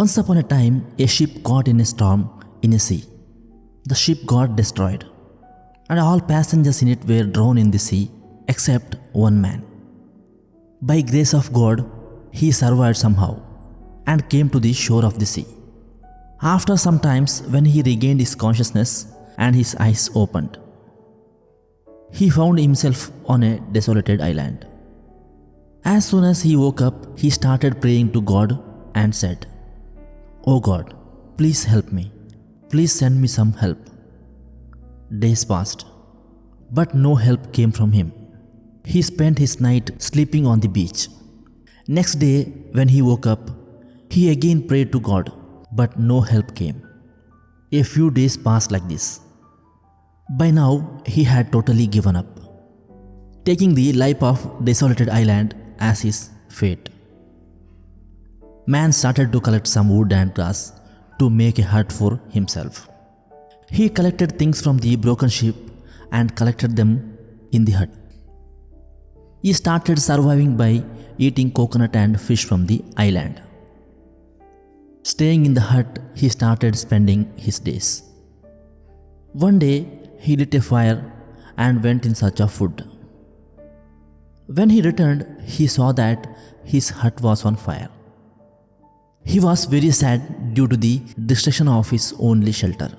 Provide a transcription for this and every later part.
Once upon a time, a ship caught in a storm in a sea. The ship got destroyed, and all passengers in it were drowned in the sea except one man. By grace of God, he survived somehow and came to the shore of the sea. After some time, when he regained his consciousness and his eyes opened, he found himself on a desolated island. As soon as he woke up, he started praying to God and said, "Oh God, please help me. Please send me some help." Days passed, but no help came from him. He spent his night sleeping on the beach. Next day, when he woke up, he again prayed to God, but no help came. A few days passed like this. By now, he had totally given up, taking the life of desolated island as his fate. Man started to collect some wood and grass to make a hut for himself. He collected things from the broken ship and collected them in the hut. He started surviving by eating coconut and fish from the island. Staying in the hut, he started spending his days. One day, he lit a fire and went in search of food. When he returned, he saw that his hut was on fire. He was very sad due to the destruction of his only shelter.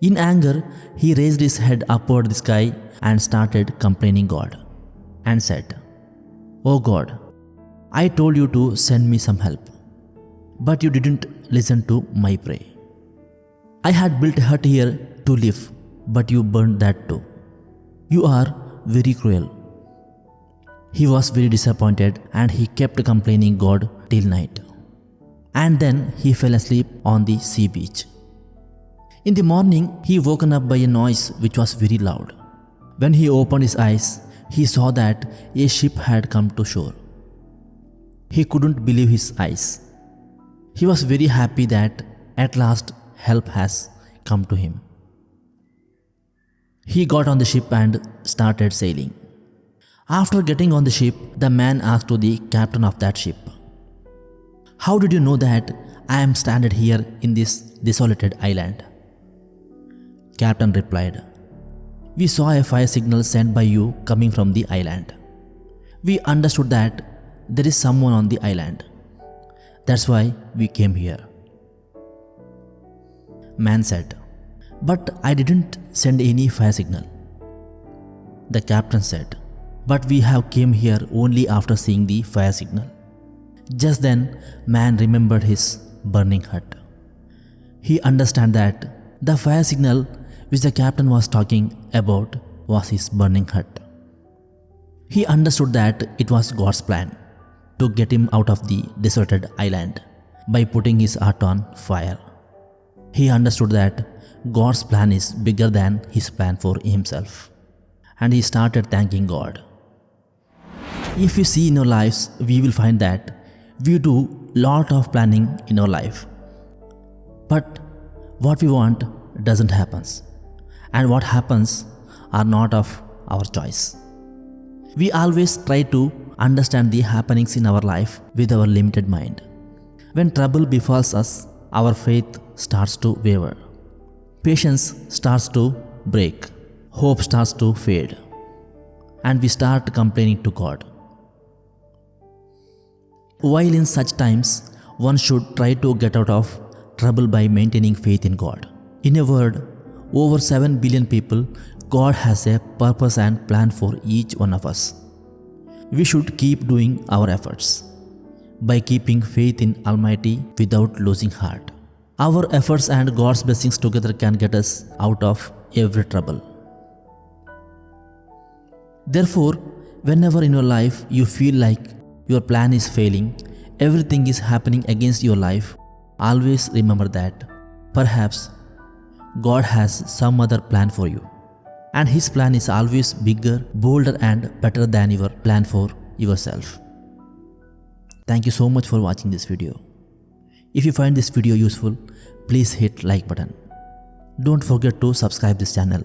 In anger, he raised his head upward the sky and started complaining God and said, "Oh God, I told you to send me some help, but you didn't listen to my prayer. I had built a hut here to live, but you burned that too. You are very cruel." He was very disappointed and he kept complaining God till night. And then he fell asleep on the sea beach. In the morning, he woken up by a noise which was very loud. When he opened his eyes, he saw that a ship had come to shore. He couldn't believe his eyes. He was very happy that at last help has come to him. He got on the ship and started sailing. After getting on the ship, the man asked to the captain of that ship, "How did you know that I am stranded here in this desolated island?" Captain replied, "We saw a fire signal sent by you coming from the island. We understood that there is someone on the island. That's why we came here." Man said, "But I didn't send any fire signal." The captain said, "But we have came here only after seeing the fire signal." Just then, man remembered his burning hut. He understood that the fire signal which the captain was talking about was his burning hut. He understood that it was God's plan to get him out of the deserted island by putting his hut on fire. He understood that God's plan is bigger than his plan for himself, and he started thanking God. If we see in our lives, we will find that we do lot of planning in our life, but what we want doesn't happen, and what happens are not of our choice. We always try to understand the happenings in our life with our limited mind. When trouble befalls us, our faith starts to waver, patience starts to break, hope starts to fade, and we start complaining to God. While in such times, one should try to get out of trouble by maintaining faith in God. In a word, over 7 billion people, God has a purpose and plan for each one of us. We should keep doing our efforts by keeping faith in Almighty without losing heart. Our efforts and God's blessings together can get us out of every trouble. Therefore, whenever in your life you feel like your plan is failing, everything is happening against your life, always remember that perhaps God has some other plan for you, and His plan is always bigger, bolder and better than your plan for yourself. Thank you so much for watching this video. If you find this video useful, please hit like button. Don't forget to subscribe this channel.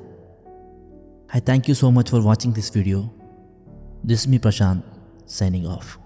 I thank you so much for watching this video. This is me Prashant signing off.